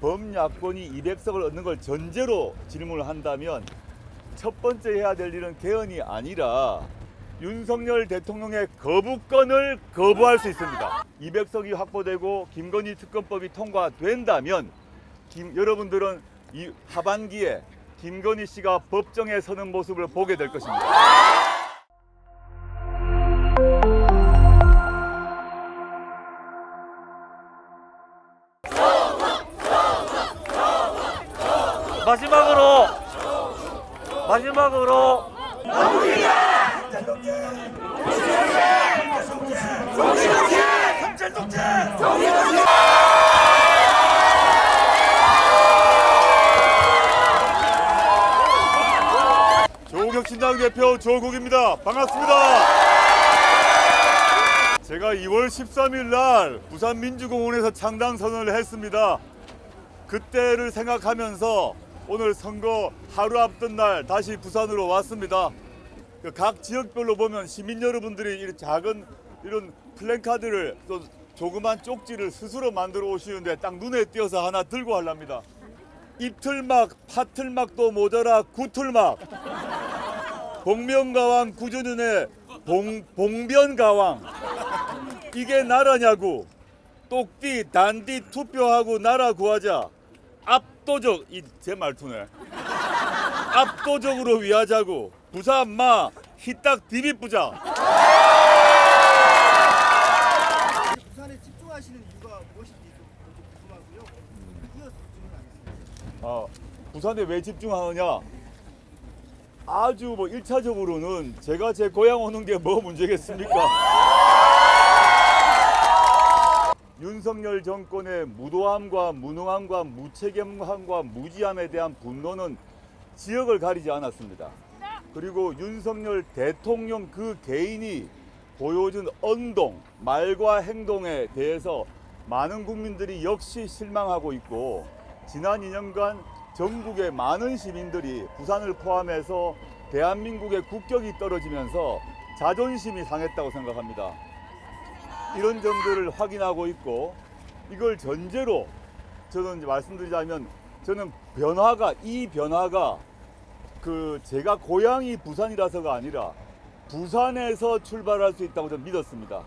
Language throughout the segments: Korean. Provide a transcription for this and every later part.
범야권이 200석을 얻는 걸 전제로 질문을 한다면 첫 번째 해야 될 일은 개헌이 아니라 윤석열 대통령의 거부권을 거부할 수 있습니다. 200석이 확보되고 김건희 특검법이 통과된다면 여러분들은 이 하반기에 김건희 씨가 법정에 서는 모습을 보게 될 것입니다. 마지막으로 조국혁신당 대표 조국입니다. 반갑습니다. 제가 2월 13일 날 부산민주공원에서 창당 선언을 했습니다. 그때를 생각하면서 오늘 선거 하루 앞둔 날 다시 부산으로 왔습니다. 각 지역별로 보면 시민 여러분들이 이런 작은 이런 플랜카드를 또 조그만 쪽지를 스스로 만들어 오시는데 딱 눈에 띄어서 하나 들고 하랍니다. 입틀막, 파틀막도 모자라 구틀막. 복면가왕 구준윤의 봉변가왕. 이게 나라냐고. 똑띠 단디 투표하고 나라 구하자. 압도적, 이 제 말투네. 압도적으로 위하자고. 부산 마 히딱 디비부자. 부산에 집중하시는 이유가 무엇인지 좀 궁금하고요. 이어서 질문하겠습니다. 부산에 왜 집중하느냐? 아주 뭐 1차적으로는 제가 제 고향 오는 게 뭐 문제겠습니까? 윤석열 정권의 무도함과 무능함과 무책임함과 무지함에 대한 분노는 지역을 가리지 않았습니다. 그리고 윤석열 대통령 그 개인이 보여준 언동, 말과 행동에 대해서 많은 국민들이 역시 실망하고 있고 지난 2년간 전국의 많은 시민들이 부산을 포함해서 대한민국의 국격이 떨어지면서 자존심이 상했다고 생각합니다. 이런 점들을 확인하고 있고 이걸 전제로 저는 이제 말씀드리자면 저는 이 변화가 제가 고향이 부산이라서가 아니라 부산에서 출발할 수 있다고 저는 믿었습니다.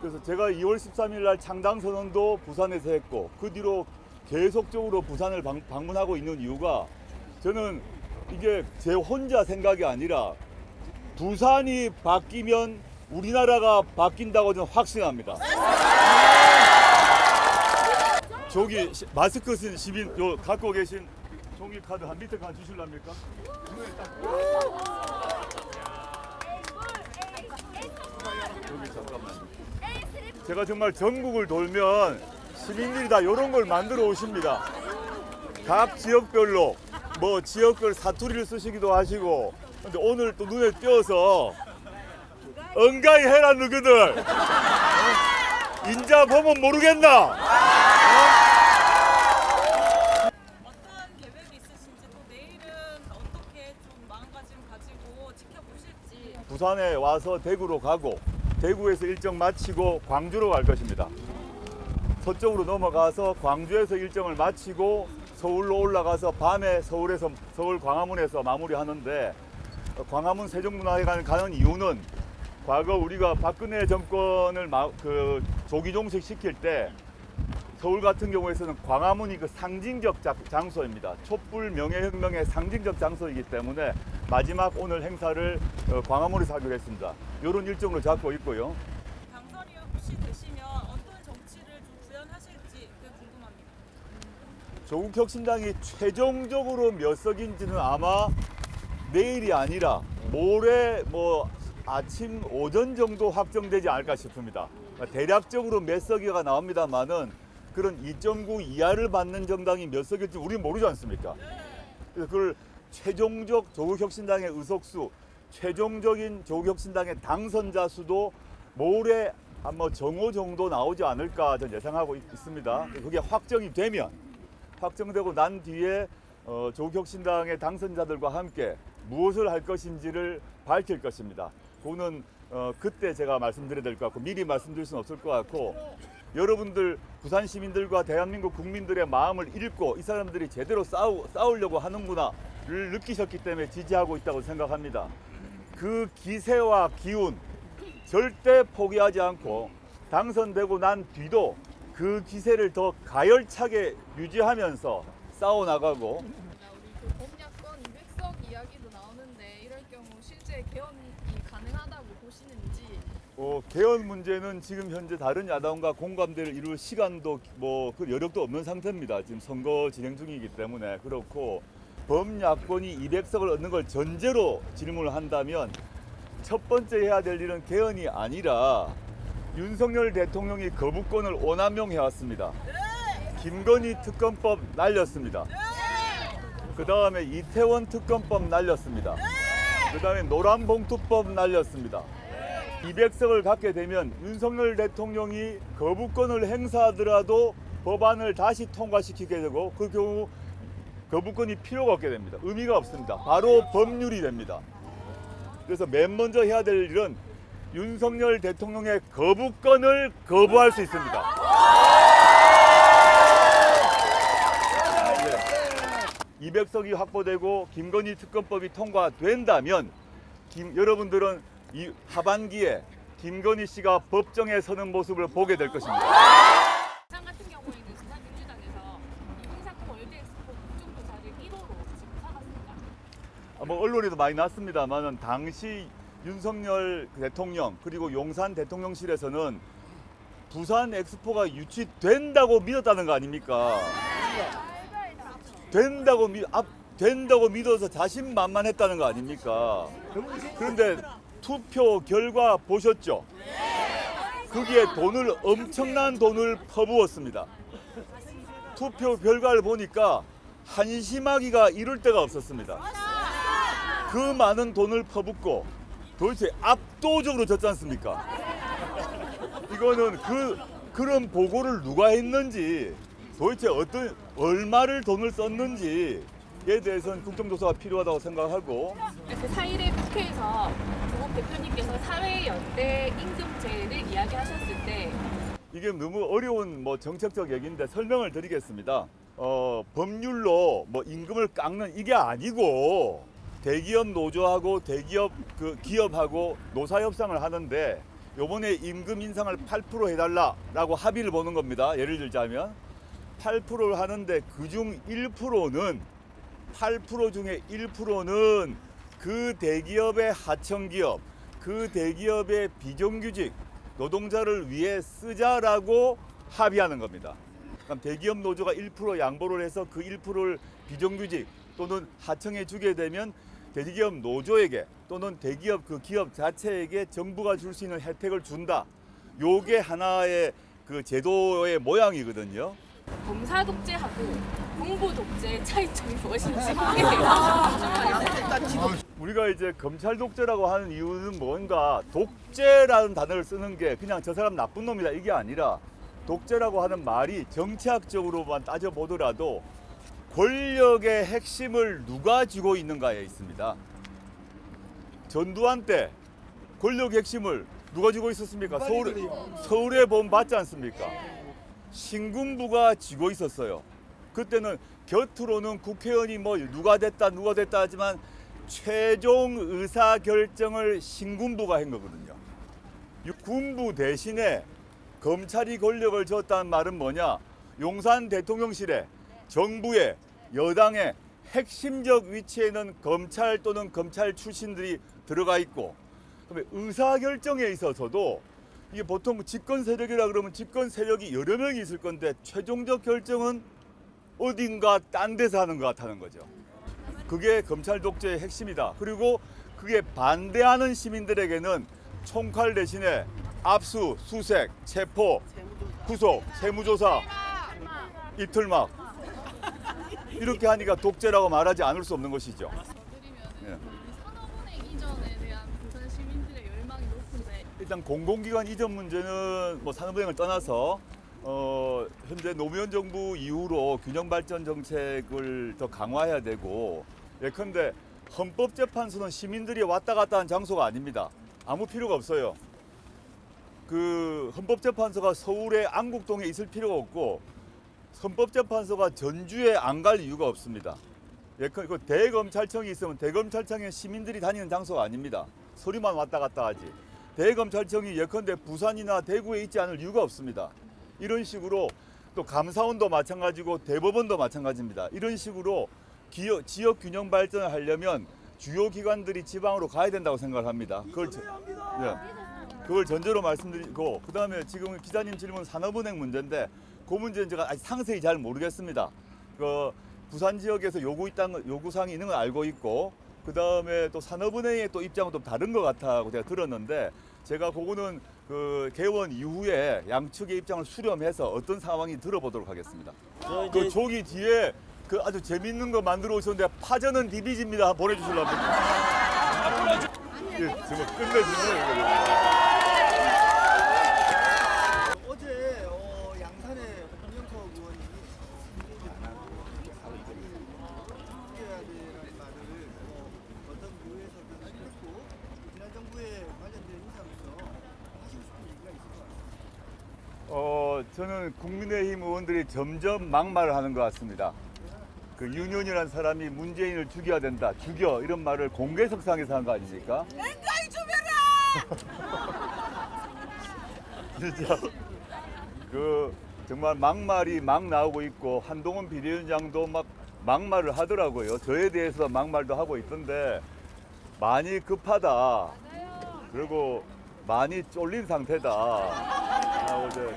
그래서 제가 2월 13일 날 창당 선언도 부산에서 했고 그 뒤로 계속적으로 부산을 방문하고 있는 이유가 저는 이게 제 혼자 생각이 아니라 부산이 바뀌면 우리나라가 바뀐다고 저는 확신합니다. 저기 마스크 쓴 시민 요 갖고 계신 종이 카드 한 밑에 간 주실랍니까? 여기 잠깐만요. 제가 정말 전국을 돌면 시민들이 다 이런 걸 만들어 오십니다. 각 지역별로 뭐 지역별 사투리를 쓰시기도 하시고 근데 오늘 또 눈에 띄어서 응가히 해라 너희들. 인자 보면 모르겠나? 어떤 계획이 있으신지 또 내일은 어떻게 좀 마음가짐 가지고 지켜보실지. 부산에 와서 대구로 가고 대구에서 일정 마치고 광주로 갈 것입니다. 서쪽으로 넘어가서 광주에서 일정을 마치고 서울로 올라가서 밤에 서울 광화문에서 마무리하는데 광화문 세종문화회관 가는 이유는 과거 우리가 박근혜 정권을 조기 종식시킬 때 서울 같은 경우에서는 광화문이 그 상징적 장소입니다. 촛불 명예혁명의 상징적 장소이기 때문에 마지막 오늘 행사를 광화문에서 하기로 했습니다. 이런 일정으로 잡고 있고요. 당선이 혹시 되시면 어떤 정치를 좀 구현하실지 그게 궁금합니다. 조국혁신당이 최종적으로 몇 석인지는 아마 내일이 아니라 모레 아침 오전 정도 확정되지 않을까 싶습니다. 대략적으로 몇 석이가 나옵니다만은 그런 2.9 이하를 받는 정당이 몇 석일지 우리는 모르지 않습니까? 그래서 그걸 최종적 조국혁신당의 의석수, 최종적인 조국혁신당의 당선자 수도 모레 한 정오 정도 나오지 않을까 저는 예상하고 있습니다. 그게 확정되고 난 뒤에 조국혁신당의 당선자들과 함께 무엇을 할 것인지를 밝힐 것입니다. 그거는 그때 제가 말씀드려야 될 것 같고 미리 말씀드릴 수는 없을 것 같고 여러분들 부산 시민들과 대한민국 국민들의 마음을 읽고 이 사람들이 제대로 싸우려고 하는구나를 느끼셨기 때문에 지지하고 있다고 생각합니다. 그 기세와 기운 절대 포기하지 않고 당선되고 난 뒤도 그 기세를 더 가열차게 유지하면서 싸워나가고 우리 범야권 200석 이야기도 나오는데 이럴 경우 실제 개헌이 가능하다고 보시는지. 개헌 문제는 지금 현재 다른 야당과 공감대를 이룰 시간도 그 여력도 없는 상태입니다. 지금 선거 진행 중이기 때문에 그렇고 범야권이 200석을 얻는 걸 전제로 질문을 한다면 첫 번째 해야 될 일은 개헌이 아니라 윤석열 대통령이 거부권을 오남용해왔습니다. 김건희 특검법 날렸습니다. 그 다음에 이태원 특검법 날렸습니다. 그 다음에 노란봉투법 날렸습니다. 200석을 갖게 되면 윤석열 대통령이 거부권을 행사하더라도 법안을 다시 통과시키게 되고 그 경우 거부권이 필요가 없게 됩니다. 의미가 없습니다. 바로 법률이 됩니다. 그래서 맨 먼저 해야 될 일은 윤석열 대통령의 거부권을 거부할 수 있습니다. 200석이 확보되고 김건희 특검법이 통과된다면 여러분들은 이 하반기에 김건희 씨가 법정에 서는 모습을 보게 될 것입니다. 부산 같은 경우에는 부산민주당에서 이공사건 월드엑스포 국정도 자리를 1호로 지금 사갔습니다. 언론에도 많이 났습니다만 당시 윤석열 대통령 그리고 용산 대통령실에서는 부산 엑스포가 유치된다고 믿었다는 거 아닙니까? 된다고 믿어서 자신만만했다는 거 아닙니까? 그런데 투표 결과 보셨죠? 거기에 엄청난 돈을 퍼부었습니다. 투표 결과를 보니까 한심하기가 이를 데가 없었습니다. 그 많은 돈을 퍼붓고 도대체 압도적으로 졌지 않습니까? 이거는 그런 보고를 누가 했는지 도대체 얼마를 돈을 썼는지에 대해서는 국정조사가 필요하다고 생각하고 그 4일에 국회에서 조국 대표님께서 사회연대 임금제를 이야기하셨을 때 이게 너무 어려운 정책적 얘기인데 설명을 드리겠습니다. 법률로 임금을 깎는 이게 아니고 대기업 노조하고 대기업 기업하고 노사 협상을 하는데 요번에 임금 인상을 8% 해달라라고 합의를 보는 겁니다. 예를 들자면 8%를 하는데 그중 1%는 8% 중에 1%는 그 대기업의 하청기업, 그 대기업의 비정규직 노동자를 위해 쓰자라고 합의하는 겁니다. 그럼 대기업 노조가 1% 양보를 해서 그 1%를 비정규직 또는 하청에 주게 되면 대기업 노조에게 또는 대기업 그 기업 자체에게 정부가 줄 수 있는 혜택을 준다. 요게 하나의 그 제도의 모양이거든요. 검사 독재하고 공보 독재의 차이점이 무엇인지 거기에 대해서 우리가 이제 검찰 독재라고 하는 이유는 뭔가 독재라는 단어를 쓰는 게 그냥 저 사람 나쁜 놈이다 이게 아니라 독재라고 하는 말이 정치학적으로만 따져보더라도 권력의 핵심을 누가 쥐고 있는가에 있습니다. 전두환 때 권력의 핵심을 누가 쥐고 있었습니까? 서울에 보면 맞지 않습니까? 신군부가 쥐고 있었어요. 그때는 곁으로는 국회의원이 누가 됐다 하지만 최종 의사 결정을 신군부가 한 거거든요. 군부 대신에 검찰이 권력을 쥐었다는 말은 뭐냐? 용산 대통령실에 정부의 여당의 핵심적 위치에는 검찰 또는 검찰 출신들이 들어가 있고 그다음에 의사결정에 있어서도 이게 보통 집권 세력이라 그러면 집권 세력이 여러 명이 있을 건데 최종적 결정은 어딘가 딴 데서 하는 것 같다는 거죠. 그게 검찰 독재의 핵심이다. 그리고 그게 반대하는 시민들에게는 총칼 대신에 압수, 수색, 체포, 구속, 세무조사, 이틀막 이렇게 하니까 독재라고 말하지 않을 수 없는 것이죠. 드리면 산업은행 이전에 대한 부산 시민들의 열망이 높은데 일단 공공기관 이전 문제는 산업은행을 떠나서 현재 노무현 정부 이후로 균형발전 정책을 더 강화해야 되고 예컨대 헌법재판소는 시민들이 왔다 갔다 하는 장소가 아닙니다. 아무 필요가 없어요. 그 헌법재판소가 서울의 안국동에 있을 필요가 없고 헌법재판소가 전주에 안 갈 이유가 없습니다. 그 대검찰청이 있으면 대검찰청에 시민들이 다니는 장소가 아닙니다. 소리만 왔다 갔다 하지. 대검찰청이 예컨대 부산이나 대구에 있지 않을 이유가 없습니다. 이런 식으로 또 감사원도 마찬가지고 대법원도 마찬가지입니다. 이런 식으로 지역 균형 발전을 하려면 주요 기관들이 지방으로 가야 된다고 생각을 합니다. 그걸 전제로 말씀드리고, 그다음에 지금 기자님 질문 산업은행 문제인데 그 문제는 제가 아직 상세히 잘 모르겠습니다. 그 부산 지역에서 요구사항이 있는 걸 알고 있고, 그다음에 또 산업은행의 또 입장은 좀 다른 것 같다고 제가 들었는데, 제가 그거는 그 개원 이후에 양측의 입장을 수렴해서 어떤 상황이 들어보도록 하겠습니다. 그 조기 뒤에 그 아주 재밌는 거 만들어 오셨는데 파전은 디비지입니다. 보내주시려면. 정말 끝내주네요. 어제 양산의 홍영석 의원이 해야 되라는 말을 어떤 교회에서든 했고, 지난 정부에 관련된 인사로서 하시고 싶은 얘기가 있을 것 같습니다. 저는 국민의힘 의원들이 점점 막말을 하는 것 같습니다. 그 윤현이라는 사람이 문재인을 죽여야 된다, 죽여 이런 말을 공개석상에서 한 거 아닙니까? 앵가이 주변아! 진짜 그 정말 막말이 막 나오고 있고, 한동훈 비대위원장도 막 막말을 하더라고요. 저에 대해서 막말도 하고 있던데 많이 급하다. 그리고 많이 쫄린 상태다.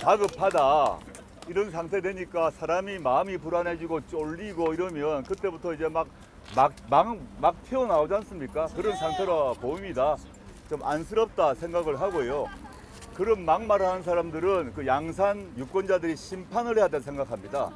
다급하다. 이런 상태 되니까 사람이 마음이 불안해지고 쫄리고 이러면 그때부터 이제 막 튀어나오지 않습니까? 그런 상태로 보입니다. 좀 안쓰럽다 생각을 하고요. 그런 막말을 하는 사람들은 그 양산 유권자들이 심판을 해야 된다 생각합니다.